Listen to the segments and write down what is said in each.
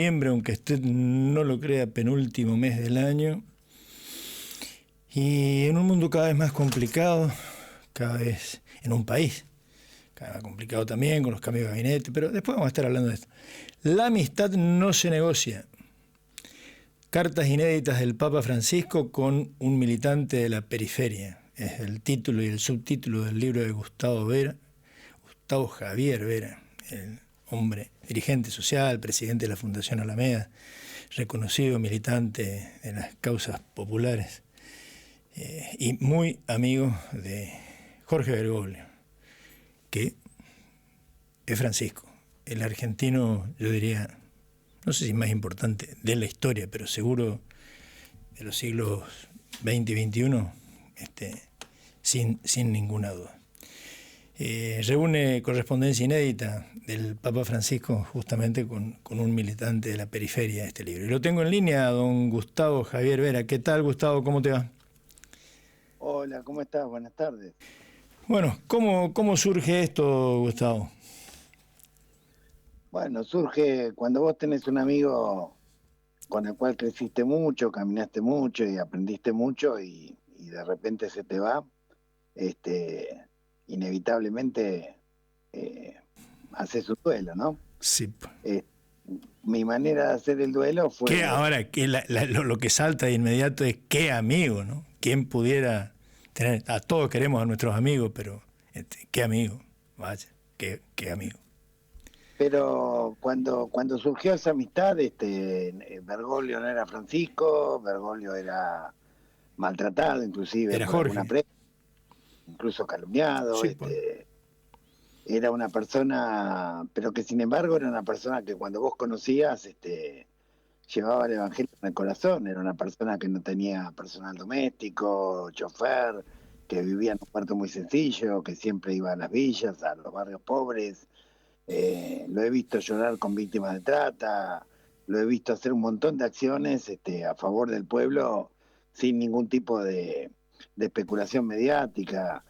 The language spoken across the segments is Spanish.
noviembre, aunque usted no lo crea, penúltimo mes del año. Y en un mundo cada vez más complicado, cada vez en un país cada vez más complicado también, con los cambios de gabinete, pero después vamos a estar hablando de esto. La amistad no se negocia. Cartas inéditas del Papa Francisco con un militante de la periferia. Es el título y el subtítulo del libro de Gustavo Javier Vera, el hombre dirigente social, presidente de la Fundación Alameda, reconocido militante de las causas populares y muy amigo de Jorge Bergoglio, que es Francisco, el argentino, yo diría, no sé si más importante de la historia, pero seguro de los siglos XX y XXI, sin ninguna duda. Reúne correspondencia inédita del Papa Francisco justamente con un militante de la periferia de este libro. Y lo tengo en línea, don Gustavo Javier Vera. ¿Qué tal, Gustavo? ¿Cómo te va? Hola, ¿cómo estás? Buenas tardes. Bueno, ¿cómo surge esto, Gustavo? Bueno, surge cuando vos tenés un amigo con el cual creciste mucho, caminaste mucho y aprendiste mucho y de repente se te va, inevitablemente haces un duelo, ¿no? Sí. Mi manera de hacer el duelo fue... ¿Qué ahora? Lo que salta de inmediato es qué amigo, ¿no? ¿Quién pudiera tener? A todos queremos a nuestros amigos, pero qué amigo, vaya, qué amigo. Pero cuando surgió esa amistad, Bergoglio no era Francisco, Bergoglio era maltratado inclusive Era por alguna Jorge. prensa, incluso calumniado, Sí, pues. era una persona, pero que sin embargo era una persona que cuando vos conocías, llevaba el evangelio en el corazón, era una persona que no tenía personal doméstico, chofer, que vivía en un cuarto muy sencillo, que siempre iba a las villas, a los barrios pobres. Lo he visto llorar con víctimas de trata, lo he visto hacer un montón de acciones a favor del pueblo sin ningún tipo de especulación mediática.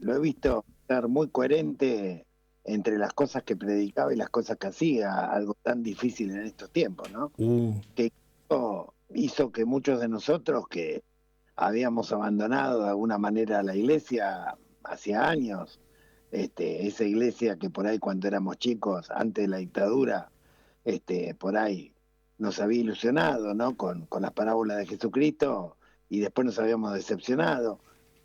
Lo he visto ser muy coherente entre las cosas que predicaba y las cosas que hacía, algo tan difícil en estos tiempos, ¿no? Que hizo que muchos de nosotros que habíamos abandonado de alguna manera la iglesia hacía años, esa iglesia que por ahí cuando éramos chicos, antes de la dictadura, por ahí nos había ilusionado, ¿no? Con las parábolas de Jesucristo y después nos habíamos decepcionado.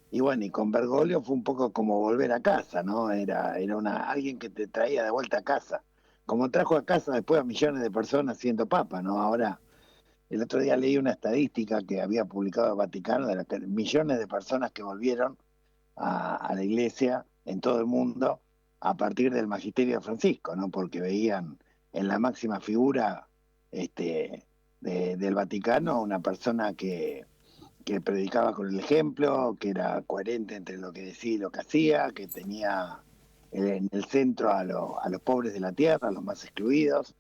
Y bueno, y con Bergoglio fue un poco como volver a casa, ¿no? Era alguien que te traía de vuelta a casa, como trajo a casa después a millones de personas siendo papa, ¿no? Ahora, el otro día leí una estadística que había publicado el Vaticano de las millones de personas que volvieron a la iglesia en todo el mundo a partir del magisterio de Francisco, ¿no? Porque veían en la máxima figura del Vaticano una persona que predicaba con el ejemplo, que era coherente entre lo que decía y lo que hacía, que tenía en el centro a los pobres de la tierra, a los más excluidos,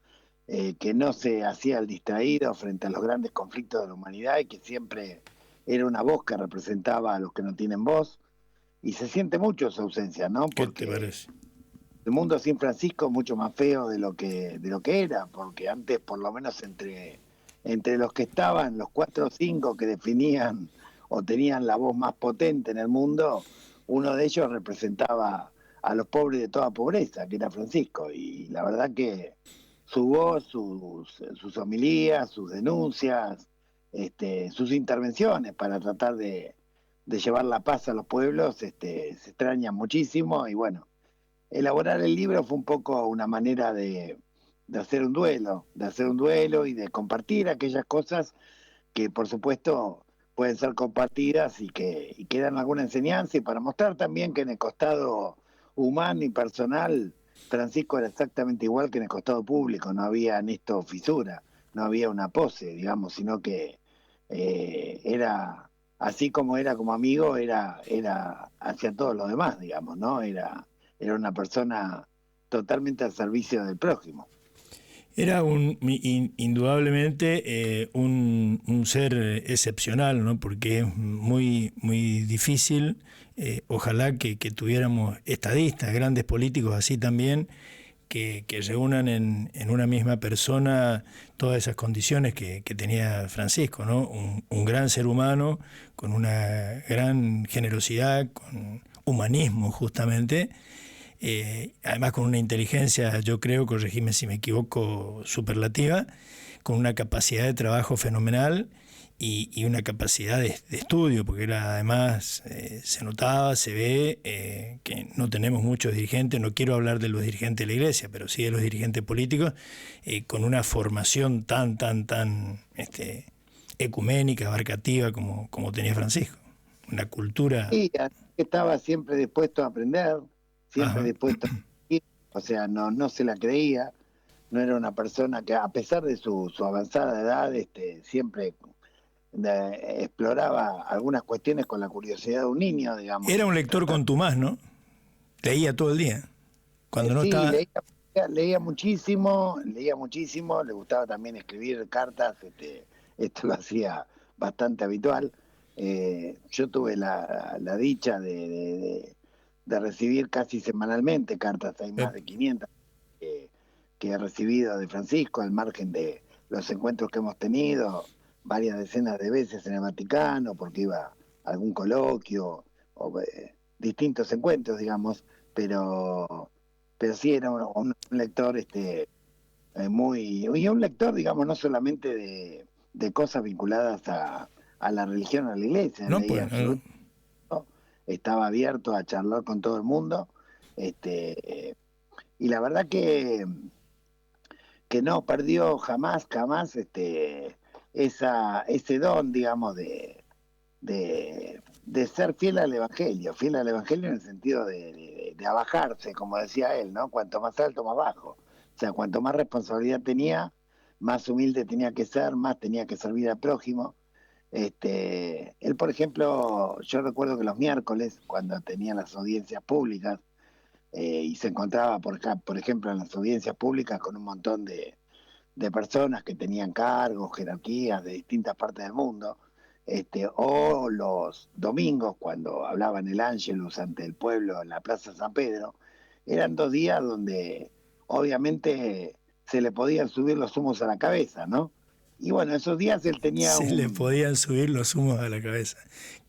que no se hacía el distraído frente a los grandes conflictos de la humanidad y que siempre era una voz que representaba a los que no tienen voz. Y se siente mucho su ausencia, ¿no? ¿Qué te Porque parece? el mundo sin Francisco es mucho más feo de lo que era, porque antes por lo menos entre los que estaban, los 4 o 5 que definían o tenían la voz más potente en el mundo, uno de ellos representaba a los pobres de toda pobreza, que era Francisco, y la verdad que su voz, sus homilías, sus denuncias, sus intervenciones para tratar de llevar la paz a los pueblos, se extrañan muchísimo y bueno, elaborar el libro fue un poco una manera de hacer un duelo y de compartir aquellas cosas que por supuesto pueden ser compartidas y que dan alguna enseñanza y para mostrar también que en el costado humano y personal Francisco era exactamente igual que en el costado público, no había en esto fisura, no había una pose, digamos, sino que era así como era como amigo, era hacia todos los demás, digamos, ¿no? Era una persona totalmente al servicio del prójimo. Era indudablemente un ser excepcional, ¿no? Porque es muy difícil, ojalá que tuviéramos estadistas, grandes políticos así también, que reúnan en una misma persona todas esas condiciones que tenía Francisco, ¿no? Un gran ser humano, con una gran generosidad, con humanismo justamente, además con una inteligencia, yo creo, corregime si me equivoco, superlativa, con una capacidad de trabajo fenomenal y una capacidad de estudio, porque era, además se notaba, se ve que no tenemos muchos dirigentes, no quiero hablar de los dirigentes de la Iglesia, pero sí de los dirigentes políticos, con una formación tan ecuménica, abarcativa como tenía Francisco, una cultura... Sí, estaba siempre dispuesto a aprender, siempre Ajá. dispuesto a ir, o sea, no se la creía, no era una persona que, a pesar de su avanzada edad, siempre exploraba algunas cuestiones con la curiosidad de un niño, digamos, Era un y lector trataba. contumaz, ¿no? Leía todo el día. Cuando no Sí, estaba... leía muchísimo, le gustaba también escribir cartas, esto lo hacía bastante habitual. Yo tuve la dicha de recibir casi semanalmente cartas, hay más de 500 que, que he recibido de Francisco, al margen de los encuentros que hemos tenido, varias decenas de veces en el Vaticano, porque iba a algún coloquio o distintos encuentros, digamos, pero, pero sí era un lector y un lector, digamos, no solamente de cosas vinculadas a la religión, a la iglesia, no, leía pues, absolutamente, estaba abierto a charlar con todo el mundo, y la verdad que no perdió jamás ese don, digamos, de ser fiel al Evangelio en el sentido de abajarse, como decía él, ¿no? Cuanto más alto, más bajo. O sea, cuanto más responsabilidad tenía, más humilde tenía que ser, más tenía que servir al prójimo. Él, por ejemplo, yo recuerdo que los miércoles, cuando tenía las audiencias públicas, y se encontraba, por ejemplo, en las audiencias públicas con un montón de personas que tenían cargos, jerarquías de distintas partes del mundo, o los domingos cuando hablaban el Ángelus ante el pueblo en la Plaza San Pedro, eran 2 días donde obviamente se le podían subir los humos a la cabeza, ¿no? Y bueno, esos días él tenía se le podían subir los humos a la cabeza.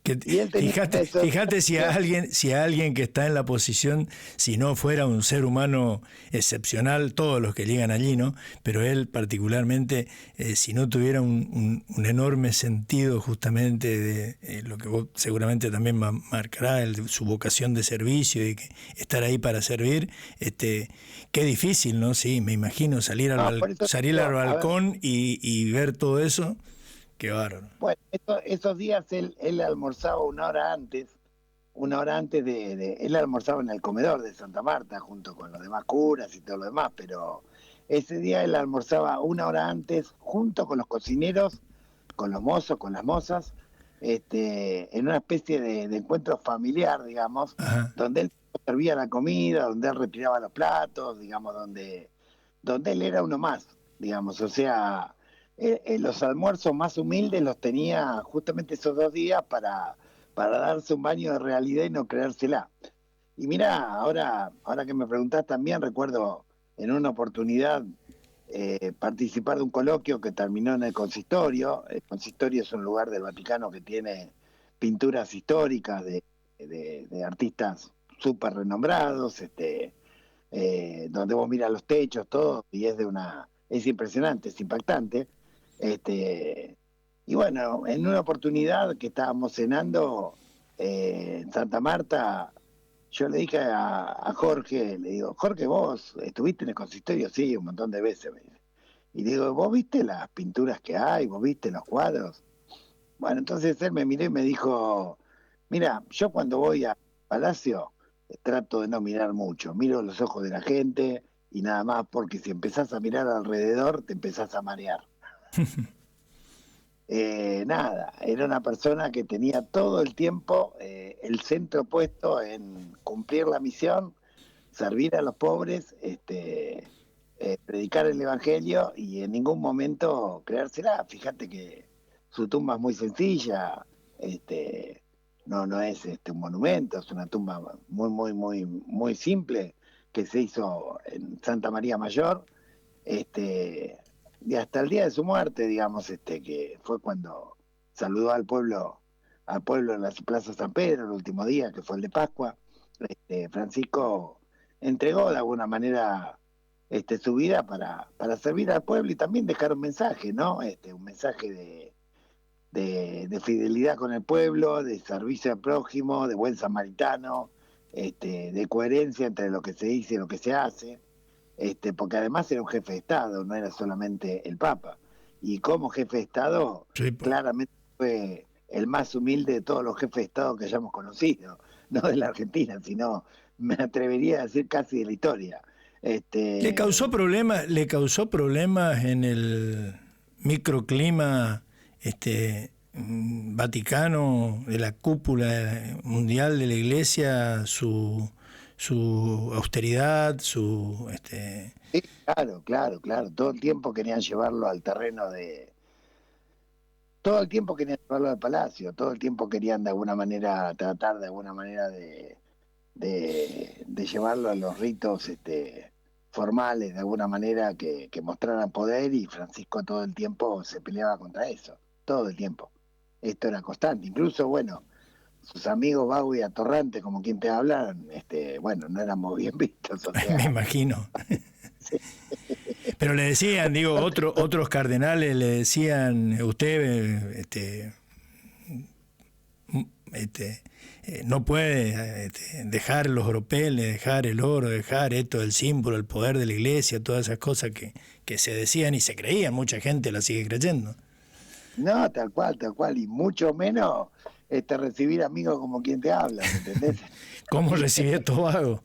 y él tenía Fíjate, esos fíjate si a alguien que está en la posición, si no fuera un ser humano excepcional, todos los que llegan allí, ¿no? Pero él particularmente, si no tuviera un enorme sentido justamente de lo que vos seguramente también marcará, su vocación de servicio y que estar ahí para servir, qué difícil, ¿no? Sí, me imagino no, por eso salir al digo, a ver, balcón y ver todo eso, qué bárbaro. bueno, esos días él almorzaba una hora antes él almorzaba en el comedor de Santa Marta junto con los demás curas y todo lo demás, pero ese día él almorzaba una hora antes junto con los cocineros, con los mozos, con las mozas, en una especie de encuentro familiar, digamos, Ajá. donde él servía la comida, donde él retiraba los platos, digamos, donde él era uno más, digamos, o sea, los almuerzos más humildes los tenía justamente esos 2 días para darse un baño de realidad y no creérsela. Y mira, ahora que me preguntás también, recuerdo en una oportunidad participar de un coloquio que terminó en el consistorio. El consistorio es un lugar del Vaticano que tiene pinturas históricas de artistas súper renombrados, donde vos miras los techos, todo, y es impresionante, es impactante. Este, y bueno, en una oportunidad que estábamos cenando en Santa Marta, yo le dije a Jorge, le digo, Jorge, vos estuviste en el consistorio, sí, un montón de veces, me dice. Y digo, ¿vos viste las pinturas que hay? ¿Vos viste los cuadros? Bueno, entonces él me miró y me dijo, mira, yo cuando voy a Palacio trato de no mirar mucho, miro los ojos de la gente y nada más, porque si empezás a mirar alrededor te empezás a marear. Nada, era una persona que tenía todo el tiempo el centro puesto en cumplir la misión, servir a los pobres, predicar el evangelio y en ningún momento creérsela. Fíjate que su tumba es muy sencilla, no es un monumento, es una tumba muy simple, que se hizo en Santa María Mayor, y hasta el día de su muerte, digamos, que fue cuando saludó al pueblo en la Plaza San Pedro, el último día, que fue el de Pascua. Francisco entregó de alguna manera su vida para servir al pueblo y también dejar un mensaje, ¿no? Un mensaje de fidelidad con el pueblo, de servicio al prójimo, de buen samaritano, de coherencia entre lo que se dice y lo que se hace, porque además era un jefe de Estado, no era solamente el Papa. Y como jefe de Estado, Sí, pues. claramente fue el más humilde de todos los jefes de Estado que hayamos conocido, no de la Argentina, sino, me atrevería a decir, casi de la historia. Le causó problemas en el microclima vaticano, de la cúpula mundial de la Iglesia, su austeridad, Sí, claro, claro, claro. Todo el tiempo querían llevarlo al terreno todo el tiempo querían llevarlo al palacio, todo el tiempo querían de alguna manera tratar de alguna manera de llevarlo a los ritos formales, de alguna manera que mostraran poder, y Francisco todo el tiempo se peleaba contra eso, todo el tiempo. Esto era constante, incluso, bueno, sus amigos Bau y Atorrante, como quien te hablan, bueno, no éramos bien vistos, o me sea, imagino. sí. Pero le decían, digo, otros cardenales le decían, usted no puede dejar los oropeles, dejar el oro, dejar esto, el símbolo, el poder de la Iglesia, todas esas cosas que se decían y se creían, mucha gente la sigue creyendo. No, tal cual, y mucho menos recibir amigos como quien te habla, ¿me entendés? ¿Cómo recibí estos vagos?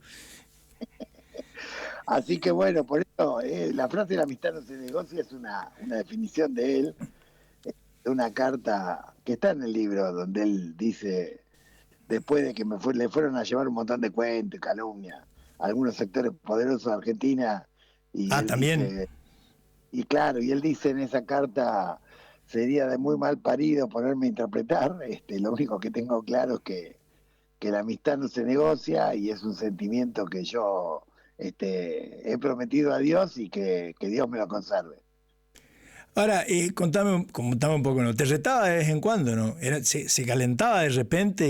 Así que bueno, por eso la frase la amistad no se negocia es una definición de él, de una carta que está en el libro, donde él dice, después de que le fueron a llevar un montón de cuentos y calumnias a algunos sectores poderosos de Argentina, y Ah, él también. dice, y claro, y él dice en esa carta, sería de muy mal parido ponerme a interpretar, lo único que tengo claro es que la amistad no se negocia y es un sentimiento que yo he prometido a Dios y que Dios me lo conserve. Ahora, contame un poco, ¿no? Te retaba de vez en cuando, ¿no? Se calentaba de repente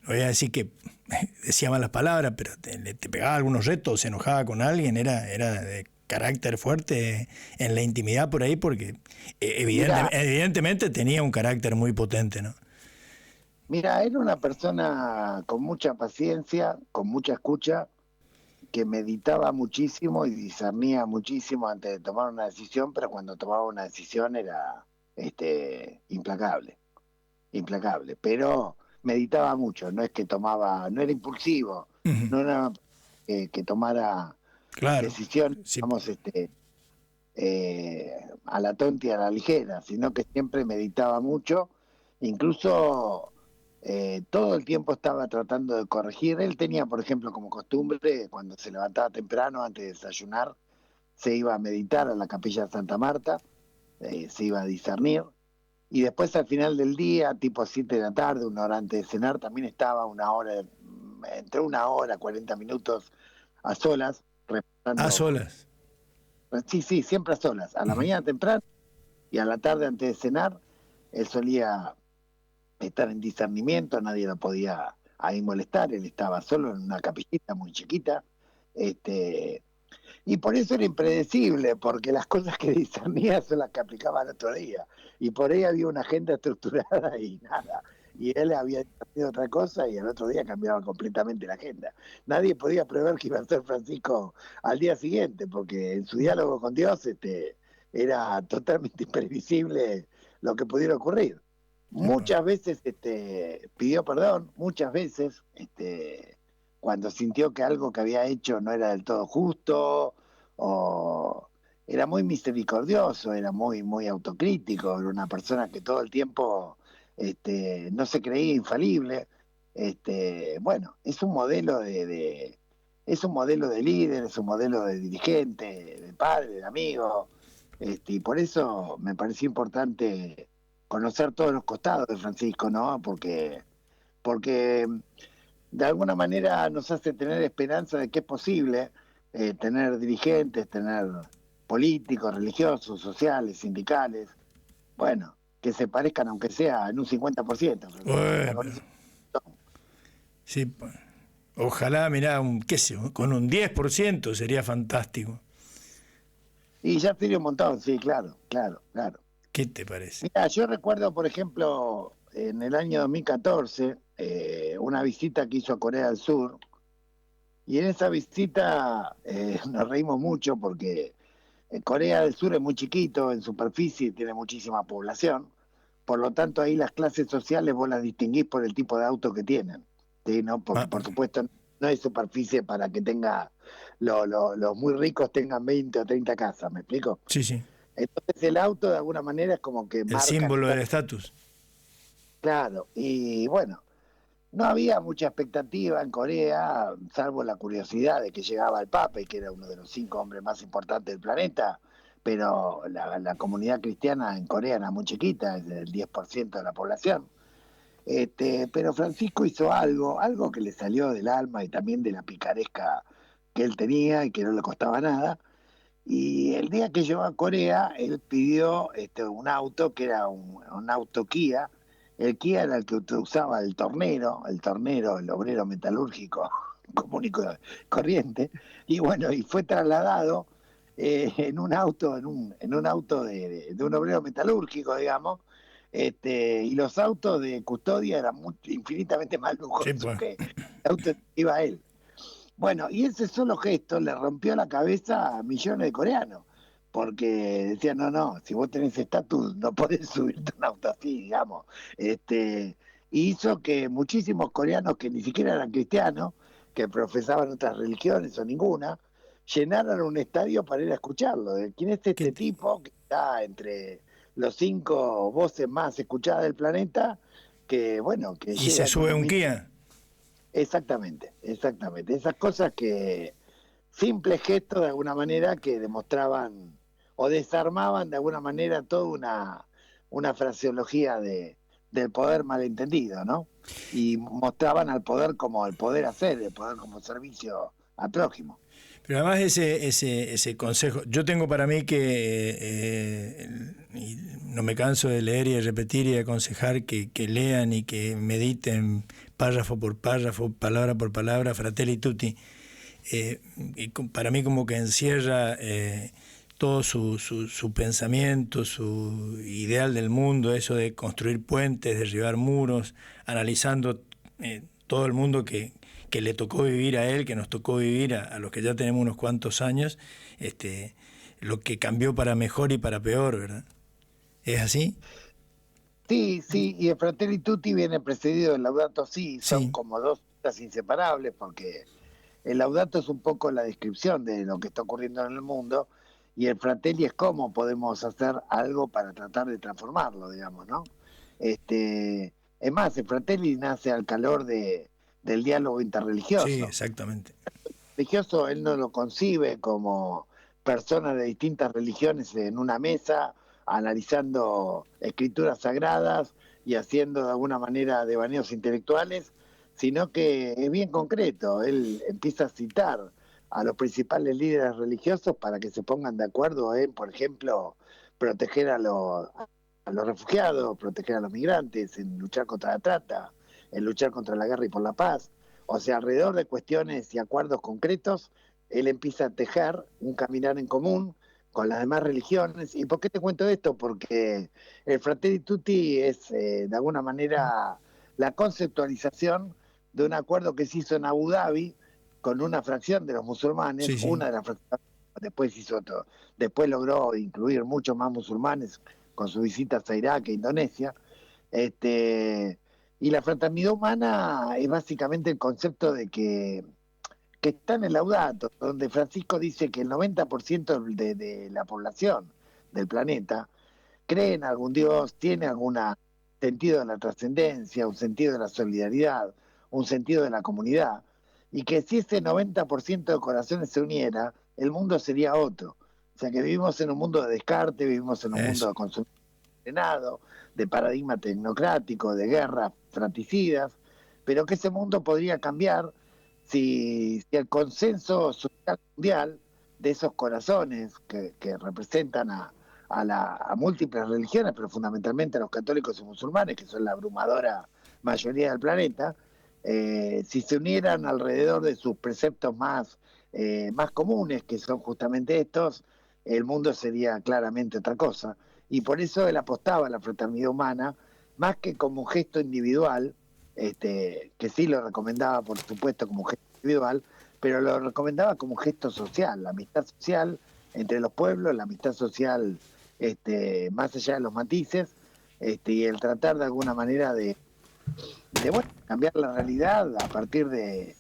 no voy a decir que decía malas palabras, pero te pegaba algunos retos, se enojaba con alguien, era de carácter fuerte en la intimidad por ahí, porque Mira, evidentemente tenía un carácter muy potente, ¿no? mira, era una persona con mucha paciencia, con mucha escucha, que meditaba muchísimo y discernía muchísimo antes de tomar una decisión, pero cuando tomaba una decisión era implacable, implacable. Pero meditaba mucho, no es que tomaba, no era impulsivo, Ujú. no era que tomara Claro. decisiones, Sí. digamos, a la tonta y a la ligera, sino que siempre meditaba mucho, incluso todo el tiempo estaba tratando de corregir. Él tenía, por ejemplo, como costumbre, cuando se levantaba temprano, antes de desayunar, se iba a meditar a la capilla de Santa Marta, se iba a discernir, y después al final del día, tipo 7 de la tarde, una hora antes de cenar, también estaba una hora, entre una hora, 40 minutos a solas, A repasando. solas. Sí, sí, siempre a solas, a la Ujú. mañana temprano y a la tarde antes de cenar. Él solía estar en discernimiento, nadie lo podía ahí molestar, él estaba solo en una capillita muy chiquita, y por eso era impredecible, porque las cosas que discernía son las que aplicaba al otro día, y por ahí había una agenda estructurada y nada, y él había discernido otra cosa y al otro día cambiaba completamente la agenda. Nadie podía prever que iba a ser Francisco al día siguiente, porque en su diálogo con Dios era totalmente imprevisible lo que pudiera ocurrir. Epa. Muchas veces pidió perdón, muchas veces cuando sintió que algo que había hecho no era del todo justo, o era muy misericordioso, era muy, muy autocrítico, era una persona que todo el tiempo no se creía infalible. Bueno, es un modelo es un modelo de líder, es un modelo de dirigente, de padre, de amigo, y por eso me pareció importante conocer todos los costados de Francisco, ¿no? Porque de alguna manera nos hace tener esperanza de que es posible tener dirigentes, tener políticos, religiosos, sociales, sindicales, bueno, que se parezcan aunque sea en un 50%, Francisco. Ya con Bueno, eso. sí, ojalá, mirá, qué sé yo, con un 10% sería fantástico. Y ya sería un montón, sí, claro, claro, claro. ¿Qué te parece? Mira, yo recuerdo, por ejemplo, en el año 2014, una visita que hizo a Corea del Sur, y en esa visita nos reímos mucho porque Corea del Sur es muy chiquito en superficie y tiene muchísima población, por lo tanto ahí las clases sociales vos las distinguís por el tipo de auto que tienen, ¿sí? ¿No? Porque Ah, por supuesto no hay superficie para que tenga los muy ricos tengan 20 o 30 casas, ¿me explico? sí, sí, Entonces el auto de alguna manera es como que el marca el símbolo del estatus, estatus. claro, y bueno, no había mucha expectativa en Corea, salvo la curiosidad de que llegaba el Papa y que era uno de los 5 hombres más importantes del planeta, pero la comunidad cristiana en Corea era muy chiquita, es del 10% de la población. Pero Francisco hizo algo que le salió del alma y también de la picaresca que él tenía y que no le costaba nada. Y el día que llegó a Corea, él pidió un auto que era un auto Kia. El Kia era el que usaba el tornero, el obrero metalúrgico común y corriente. Y bueno, y fue trasladado en un auto, en un auto de un obrero metalúrgico, digamos. Y los autos de custodia eran infinitamente más Sí, lujosos pues. que el auto que iba él. Bueno, y ese solo gesto le rompió la cabeza a millones de coreanos, porque decían, no, no, si vos tenés estatus no podés subirte a un auto así, digamos. Y hizo que muchísimos coreanos que ni siquiera eran cristianos, que profesaban otras religiones o ninguna, llenaran un estadio para ir a escucharlo. ¿Quién es ¿Qué este te- tipo que está entre los 5 voces más escuchadas del planeta? Que, bueno, que Y se llega en un sube un humilde. Kia. Exactamente, exactamente. Esas cosas que, simples gestos de alguna manera que demostraban o desarmaban de alguna manera toda una fraseología del poder malentendido, ¿no? Y mostraban al poder como el poder hacer, el poder como servicio al prójimo. Pero además ese consejo, yo tengo para mí que, y no me canso de leer y de repetir y de aconsejar que lean y que mediten párrafo por párrafo, palabra por palabra, Fratelli Tutti. Para mí como que encierra todo su pensamiento, su ideal del mundo, eso de construir puentes, derribar muros, analizando todo el mundo que le tocó vivir a él, que nos tocó vivir a los que ya tenemos unos cuantos años, lo que cambió para mejor y para peor, ¿verdad? ¿Es así? Sí, sí, y el Fratelli Tutti viene precedido del Laudato Si, son Sí, como dos cosas inseparables porque el Laudato es un poco la descripción de lo que está ocurriendo en el mundo y el Fratelli es cómo podemos hacer algo para tratar de transformarlo, digamos, ¿no? Es más, el Fratelli nace al calor del diálogo sí, interreligioso. exactamente. Religioso él no lo concibe como personas de distintas religiones en una mesa analizando escrituras sagradas y haciendo de alguna manera devaneos intelectuales, sino que es bien concreto. Él empieza a citar a los principales líderes religiosos para que se pongan de acuerdo en, por ejemplo, proteger a los refugiados, proteger a los migrantes, en luchar contra la trata, en luchar contra la guerra y por la paz. O sea, alrededor de cuestiones y acuerdos concretos, él empieza a tejer un caminar en común con las demás religiones. ¿Y por qué te cuento esto? Porque el Fratelli Tutti es, de alguna manera, la conceptualización de un acuerdo que se hizo en Abu Dhabi con una fracción de los musulmanes, Sí, sí. una de las fracciones, después hizo otro, después logró incluir muchos más musulmanes con sus visitas a Irak e Indonesia. Este, y la fraternidad humana es básicamente el concepto de que está en el Laudato, donde Francisco dice que el 90% de la población del planeta cree en algún Dios, tiene algún sentido de la trascendencia, un sentido de la solidaridad, un sentido de la comunidad, y que si ese 90% de corazones se uniera, el mundo sería otro. O sea que vivimos en un mundo de descarte, vivimos en un mundo Eso. de consumo, de paradigma tecnocrático, de guerras fratricidas, pero que ese mundo podría cambiar si el consenso social mundial de esos corazones que representan a múltiples religiones, pero fundamentalmente a los católicos y musulmanes, que son la abrumadora mayoría del planeta, si se unieran alrededor de sus preceptos más comunes, que son justamente estos, el mundo sería claramente otra cosa. Y por eso él apostaba a la fraternidad humana, más que como un gesto individual, que sí lo recomendaba, por supuesto, como un gesto individual, pero lo recomendaba como un gesto social, la amistad social entre los pueblos, la amistad social más allá de los matices, y el tratar de alguna manera de cambiar la realidad a partir de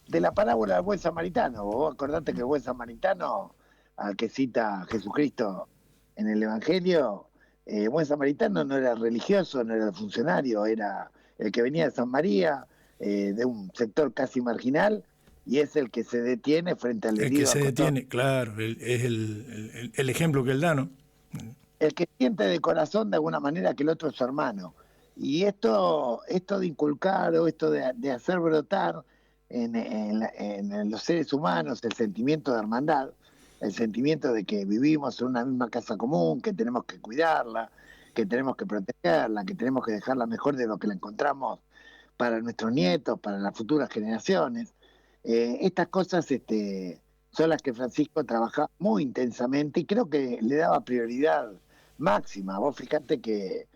la parábola del buen samaritano. Vos acordate que el buen samaritano, al que cita Jesucristo en el Evangelio, el buen samaritano no era el religioso, no era el funcionario, era el que venía de San María, de un sector casi marginal, y es el que se detiene frente al El que herido se acostado. detiene, claro, es el ejemplo que él da, ¿no? El que siente de corazón de alguna manera que el otro es su hermano. Y esto de inculcar o esto de hacer brotar en los seres humanos el sentimiento de hermandad, el sentimiento de que vivimos en una misma casa común, que tenemos que cuidarla, que tenemos que protegerla, que tenemos que dejarla mejor de lo que la encontramos para nuestros nietos, para las futuras generaciones. Estas cosas son las que Francisco trabajaba muy intensamente y creo que le daba prioridad máxima. Vos fijate que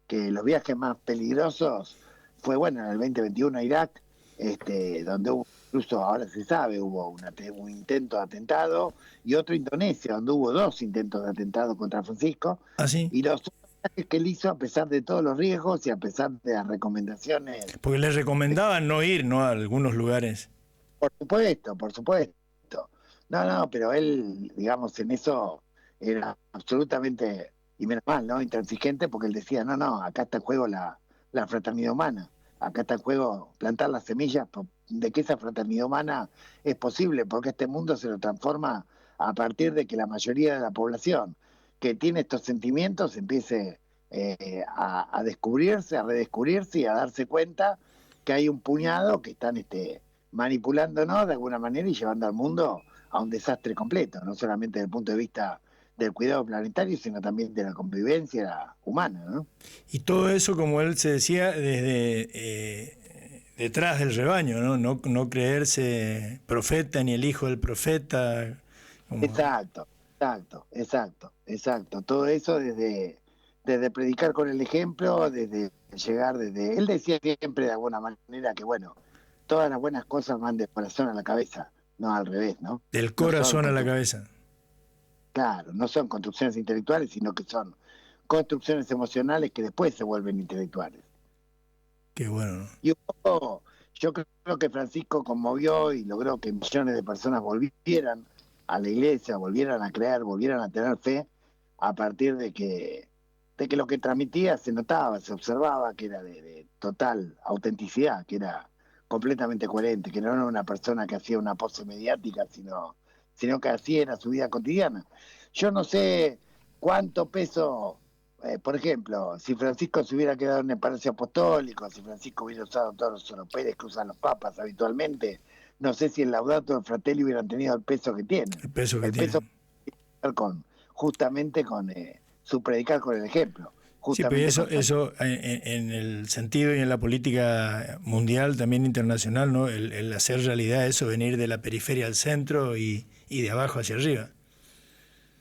los viajes más peligrosos fue, bueno, en el 2021 a Irak, donde hubo, incluso ahora se sabe, hubo un intento de atentado, y otro en Indonesia, donde hubo 2 intentos de atentado contra Francisco, Así, y los viajes que él hizo a pesar de todos los riesgos y a pesar de las recomendaciones. porque les recomendaban no ir, ¿no? A algunos lugares. Por supuesto, por supuesto. No, no, pero él, digamos, en eso era absolutamente, y menos mal, ¿no? Intransigente, porque él decía, no, no, acá está en juego la fraternidad humana, acá está en juego plantar las semillas de que esa fraternidad humana es posible, porque este mundo se lo transforma a partir de que la mayoría de la población que tiene estos sentimientos empiece a descubrirse, a redescubrirse y a darse cuenta que hay un puñado que están manipulándonos de alguna manera y llevando al mundo a un desastre completo, no solamente desde el punto de vista del cuidado planetario, sino también de la convivencia humana, ¿no? Y todo eso, como él se decía, desde detrás del rebaño, ¿no? No creerse profeta ni el hijo del profeta. Como... Exacto, exacto, exacto, exacto. Todo eso desde predicar con el ejemplo, desde llegar, desde... Él decía siempre de alguna manera que, bueno, todas las buenas cosas van del corazón a la cabeza, no al revés, ¿no? Del No son corazón a la cabeza. claro, no son construcciones intelectuales, sino que son construcciones emocionales que después se vuelven intelectuales. Qué bueno, ¿no? Y un poco, yo creo que Francisco conmovió y logró que millones de personas volvieran a la iglesia, volvieran a creer, volvieran a tener fe, a partir de que lo que transmitía se notaba, se observaba que era de total autenticidad, que era completamente coherente, que no era una persona que hacía una pose mediática, sino que hacía era su vida cotidiana. Yo no sé cuánto peso, por ejemplo, si Francisco se hubiera quedado en el Palacio Apostólico, si Francisco hubiera usado todos los oropeles que usan los papas habitualmente, no sé si el Laudato del Fratelli hubieran tenido el peso que tienen. El peso que El peso tienen. justamente con su predicar con el ejemplo. Sí, pero Justamente eso en el sentido y en la política mundial, también internacional, ¿no? El hacer realidad eso, venir de la periferia al centro y de abajo hacia arriba.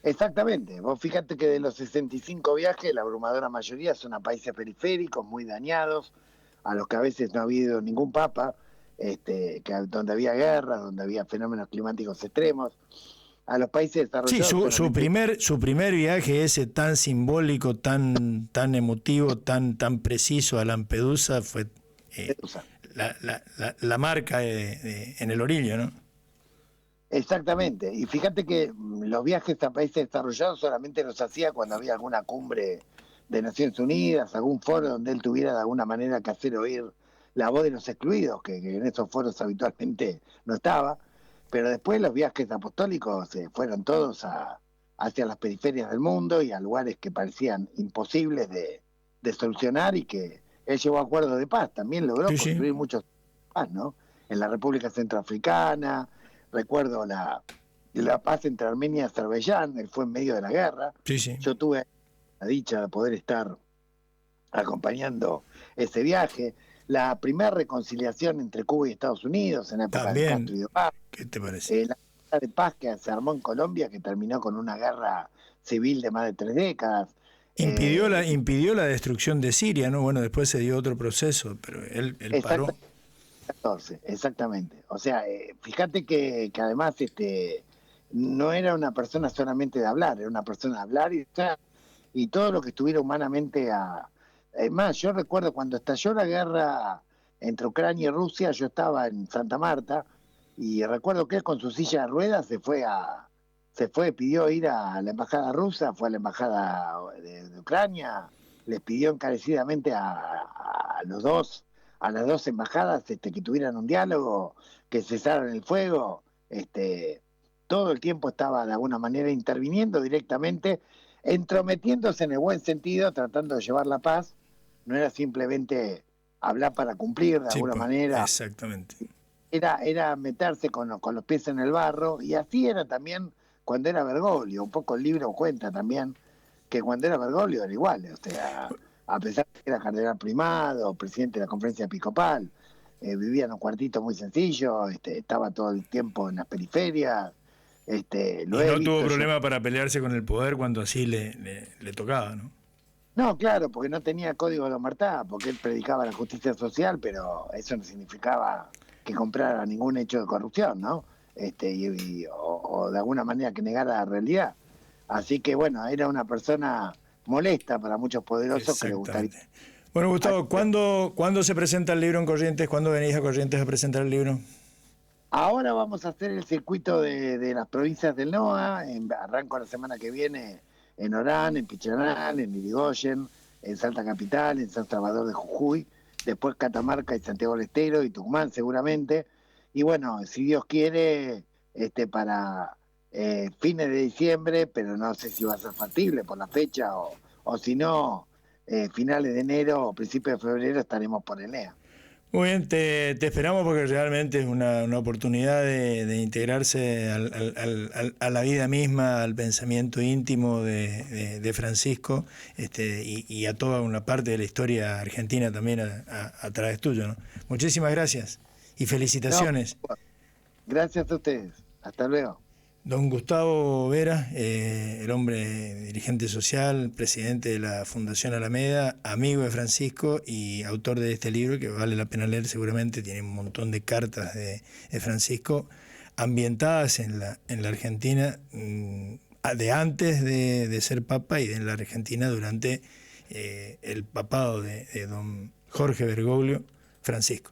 Exactamente. Vos fíjate que de los 65 viajes, la abrumadora mayoría son a países periféricos, muy dañados, a los que a veces no ha habido ningún papa, donde había guerras, donde había fenómenos climáticos extremos. A los países Sí, desarrollados solamente su primer viaje ese tan simbólico, tan emotivo, tan preciso a Lampedusa fue usan. la marca en el orillo, ¿no? Exactamente. Y fíjate que los viajes a países desarrollados solamente los hacía cuando había alguna cumbre de Naciones Unidas, algún foro donde él tuviera de alguna manera que hacer oír la voz de los excluidos, que en esos foros habitualmente no estaba. Pero después los viajes apostólicos fueron todos hacia las periferias del mundo y a lugares que parecían imposibles de solucionar y que él llevó acuerdos de paz, también logró Sí, construir sí, muchos paz, ¿no? En la República Centroafricana, recuerdo la paz entre Armenia y Azerbaiyán, él fue en medio de la guerra. sí, sí. Yo tuve la dicha de poder estar acompañando ese viaje. La primera reconciliación entre Cuba y Estados Unidos en la época de Castro y También, de Paz, ¿qué te parece? la guerra de paz que se armó en Colombia, que terminó con una guerra civil de más de 3 décadas. Eh, Impidió la destrucción de Siria, ¿no? Bueno, después se dio otro proceso, pero él paró. exactamente, 14, exactamente. O sea, fíjate que además no era una persona solamente de hablar, era una persona de hablar y todo lo que estuviera humanamente a... Es más, yo recuerdo cuando estalló la guerra entre Ucrania y Rusia, yo estaba en Santa Marta y recuerdo que él con su silla de ruedas pidió ir a la embajada rusa, fue a la embajada de Ucrania, les pidió encarecidamente a los dos, a las dos embajadas que tuvieran un diálogo, que cesaran el fuego, todo el tiempo estaba de alguna manera interviniendo directamente, entrometiéndose en el buen sentido, tratando de llevar la paz, no era simplemente hablar para cumplir de Sí, alguna pues, manera, exactamente. era meterse con los pies en el barro, y así era también cuando era Bergoglio, un poco el libro cuenta también que cuando era Bergoglio era igual, o sea, a pesar de que era cardenal primado, presidente de la conferencia episcopal, vivía en un cuartito muy sencillo, estaba todo el tiempo en las periferias, lo Y he no tuvo visto yo. problema para pelearse con el poder cuando así le tocaba, ¿no? No, claro, porque no tenía código de omertá, porque él predicaba la justicia social, pero eso no significaba que comprara ningún hecho de corrupción, ¿no? O de alguna manera que negara la realidad. Así que bueno, era una persona molesta para muchos poderosos que le gustaría. Exactamente. Bueno, Gustavo, ¿cuándo se presenta el libro en Corrientes? ¿Cuándo venís a Corrientes a presentar el libro? Ahora vamos a hacer el circuito de las provincias del NOA, arranco la semana que viene en Orán, en Pichanal, en Irigoyen, en Salta Capital, en San Salvador de Jujuy, después Catamarca y Santiago del Estero y Tucumán seguramente. Y bueno, si Dios quiere, para fines de diciembre, pero no sé si va a ser factible por la fecha o si no, finales de enero o principios de febrero estaremos por Enea. Muy bien, te esperamos porque realmente es una oportunidad de integrarse a la vida misma, al pensamiento íntimo de Francisco, y a toda una parte de la historia argentina también a través tuyo, ¿no? Muchísimas gracias y No, felicitaciones. gracias a ustedes. Hasta luego. Don Gustavo Vera, el hombre dirigente social, presidente de la Fundación Alameda, amigo de Francisco y autor de este libro que vale la pena leer seguramente, tiene un montón de cartas de Francisco ambientadas en la Argentina de antes de ser papa y en la Argentina durante el papado de don Jorge Bergoglio, Francisco.